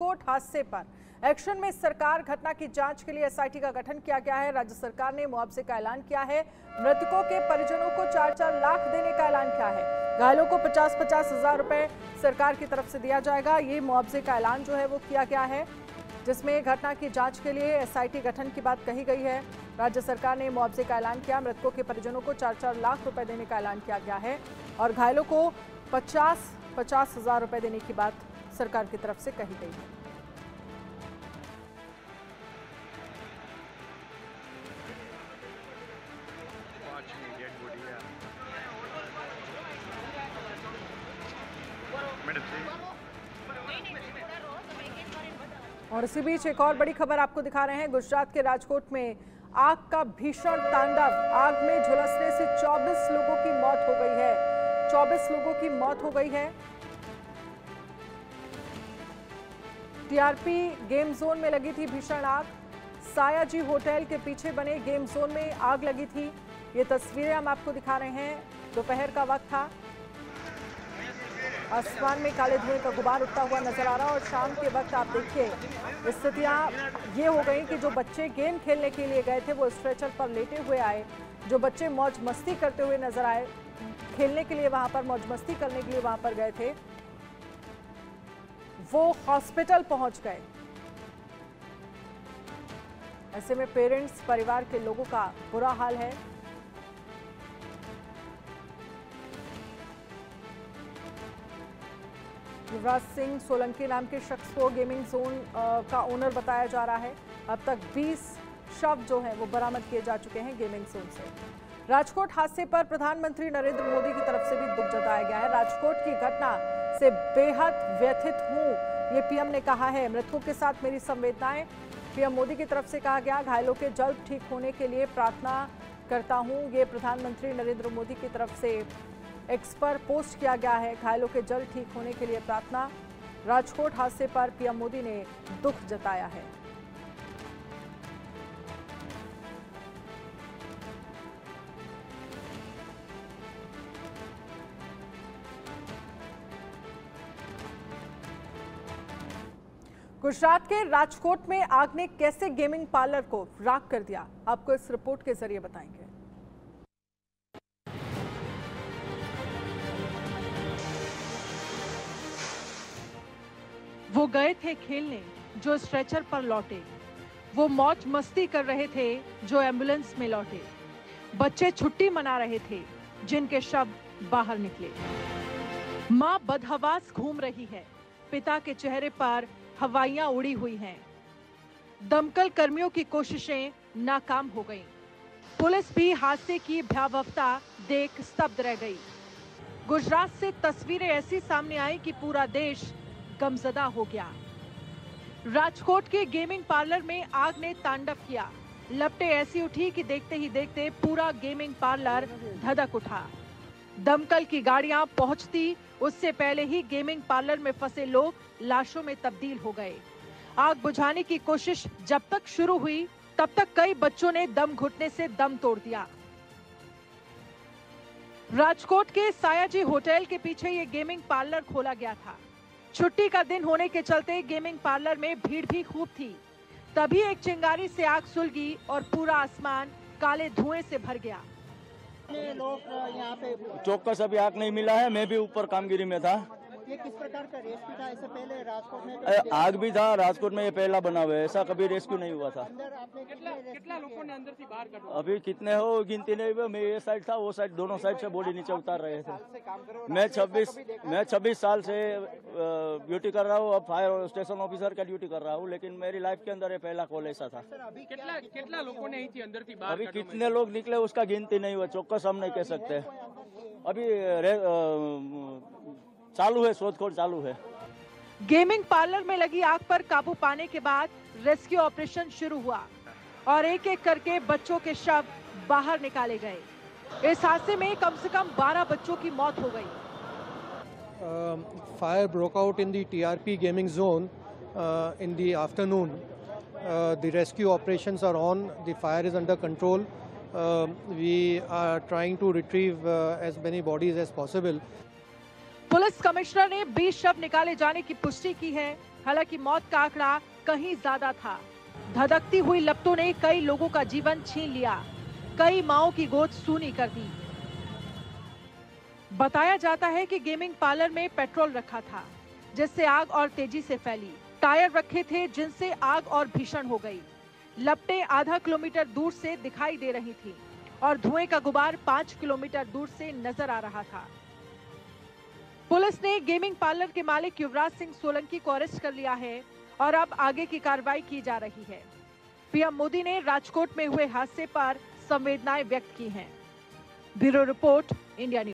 राजकोट हादसे पर एक्शन में सरकार। घटना की जांच के लिए एसआईटी का गठन किया गया है। राज्य सरकार ने मुआवजे का ऐलान किया है। मृतकों के परिजनों को 4-4 लाख देने का ऐलान किया है। घायलों को 50-50 हजार रुपए सरकार की तरफ से दिया जाएगा। ये मुआवजे का ऐलान जो है वो किया गया है, जिसमें घटना की जांच के लिए एसआईटी गठन की बात कही गई है। राज्य सरकार ने मुआवजे का ऐलान किया। मृतकों के परिजनों को 4-4 लाख रुपए देने का ऐलान किया गया है और घायलों को 50-50 हजार रुपए देने की बात सरकार की तरफ से कही गई है। और इसी बीच एक और बड़ी खबर आपको दिखा रहे हैं। गुजरात के राजकोट में आग का भीषण तांडव। आग में झुलसने से 24 लोगों की मौत हो गई है। 24 लोगों की मौत हो गई है। टीआरपी गेम जोन में लगी थी भीषण आग। सायाजी होटल के पीछे बने गेम जोन में आग लगी थी। ये तस्वीरें हम आपको दिखा रहे हैं। दोपहर का वक्त था। आसमान में काले धुएं का गुबार उठता हुआ नजर आ रहा और शाम के वक्त आप देखिए स्थितियां ये हो गई कि जो बच्चे गेम खेलने के लिए गए थे वो स्ट्रेचर पर लेटे हुए आए। जो बच्चे मौज मस्ती करते हुए नजर आए, खेलने के लिए वहां पर मौज मस्ती करने के लिए वहां पर गए थे, वो हॉस्पिटल पहुंच गए। ऐसे में पेरेंट्स, परिवार के लोगों का बुरा हाल है। युवराज सिंह सोलंकी नाम के शख्स को गेमिंग जोन का ओनर बताया जा रहा है। अब तक 20 शव जो हैं वो बरामद किए जा चुके हैं गेमिंग जोन से। राजकोट हादसे पर प्रधानमंत्री नरेंद्र मोदी की तरफ से भी दुख जताया गया है। राजकोट की घटना से बेहद व्यथित हूं, ये पीएम ने कहा है। मृतकों के साथ मेरी संवेदनाएं। पीएम मोदी की तरफ से कहा गया, घायलों के जल्द ठीक होने के लिए प्रार्थना करता हूं। ये प्रधानमंत्री नरेंद्र मोदी की तरफ से एक्स पर पोस्ट किया गया है। घायलों के जल्द ठीक होने के लिए प्रार्थना। राजकोट हादसे पर पीएम मोदी ने दुख जताया है। गुजरात के राजकोट में आग ने कैसे गेमिंग पार्लर को राख कर दिया, आपको इस रिपोर्ट के जरिए बताएंगे। वो गए थे खेलने, जो स्ट्रेचर पर लौटे। वो मौज मस्ती कर रहे थे, जो एम्बुलेंस में लौटे। बच्चे छुट्टी मना रहे थे, जिनके शव बाहर निकले। मां बदहवास घूम रही है। पिता के चेहरे पर हवाइयां उड़ी हुई हैं। दमकल कर्मियों की कोशिशें नाकाम हो गईं। पुलिस भी हादसे की भयावहता देख स्तब्ध रह गई। गुजरात से तस्वीरें ऐसी सामने आई कि पूरा देश गमजदा हो गया। राजकोट के गेमिंग पार्लर में आग ने तांडव किया। लपटें ऐसी उठी कि देखते ही देखते पूरा गेमिंग पार्लर धधक उठा। दमकल की गाड़ियां पहुंचती उससे पहले ही गेमिंग पार्लर में फंसे लोग लाशों में तब्दील हो गए। आग बुझाने की कोशिश जब तक शुरू हुई, तब तक कई बच्चों ने दम घुटने से दम तोड़ दिया। राजकोट के सायाजी होटल के पीछे ये गेमिंग पार्लर खोला गया था। छुट्टी का दिन होने के चलते गेमिंग पार्लर में भीड़ भी खूब थी। तभी एक चिंगारी से आग सुलगी और पूरा आसमान काले धुएं से भर गया। लोग यहाँ पे चौकस अभी आग नहीं मिला है। मैं भी ऊपर कामगिरी में था। ये किस प्रकार का रेस्क्यू था? इससे पहले राजकोट में आग भी था। राजकोट में ये पहला बना हुआ है। ऐसा कभी रेस्क्यू नहीं हुआ था। अंदर आपने कितना लोगों ने अंदर से बाहर कर अभी कितने हो गिनती नहीं हुई। मैं ये साइड था, वो साइड, दोनों साइड से बॉडी नीचे उतार रहे थे। मैं 26 साल से ड्यूटी कर रहा हूँ। अब फायर स्टेशन ऑफिसर का ड्यूटी कर रहा हूँ, लेकिन मेरी लाइफ के अंदर ये पहला कॉल ऐसा था। कितना लोगों ने अंदर से अभी कितने लोग निकले उसका गिनती नहीं हुआ। चौकस हम नहीं कह सकते। अभी चालू है, शोधखोज चालू है। गेमिंग पार्लर में लगी आग पर काबू पाने के बाद रेस्क्यू ऑपरेशन शुरू हुआ और एक एक करके बच्चों के शव बाहर निकाले गए। इस हादसे में कम से कम 12 बच्चों की मौत हो गई। Fire broke out in the TRP gaming zone in the afternoon. The rescue operations are on. The fire is under control. We are trying to retrieve as many bodies as possible. Police commissioner ने 20 शव निकाले जाने की पुष्टि की है। हालांकि मौत का आंकड़ा कहीं ज्यादा था। धधकती हुई लपटों ने कई लोगों का जीवन छीन लिया, कई माओं की गोद सूनी कर दी। बताया जाता है कि गेमिंग पार्लर में पेट्रोल रखा था, जिससे आग और तेजी से फैली। टायर रखे थे, जिनसे आग और भीषण हो गई। लपटें आधा किलोमीटर दूर से दिखाई दे रही थी और धुएं का गुबार 5 किलोमीटर दूर से नजर आ रहा था। पुलिस ने गेमिंग पार्लर के मालिक युवराज सिंह सोलंकी को अरेस्ट कर लिया है और अब आगे की कार्रवाई की जा रही है। पीएम मोदी ने राजकोट में हुए हादसे पर संवेदनाएं व्यक्त की हैं। Bureau report, India news.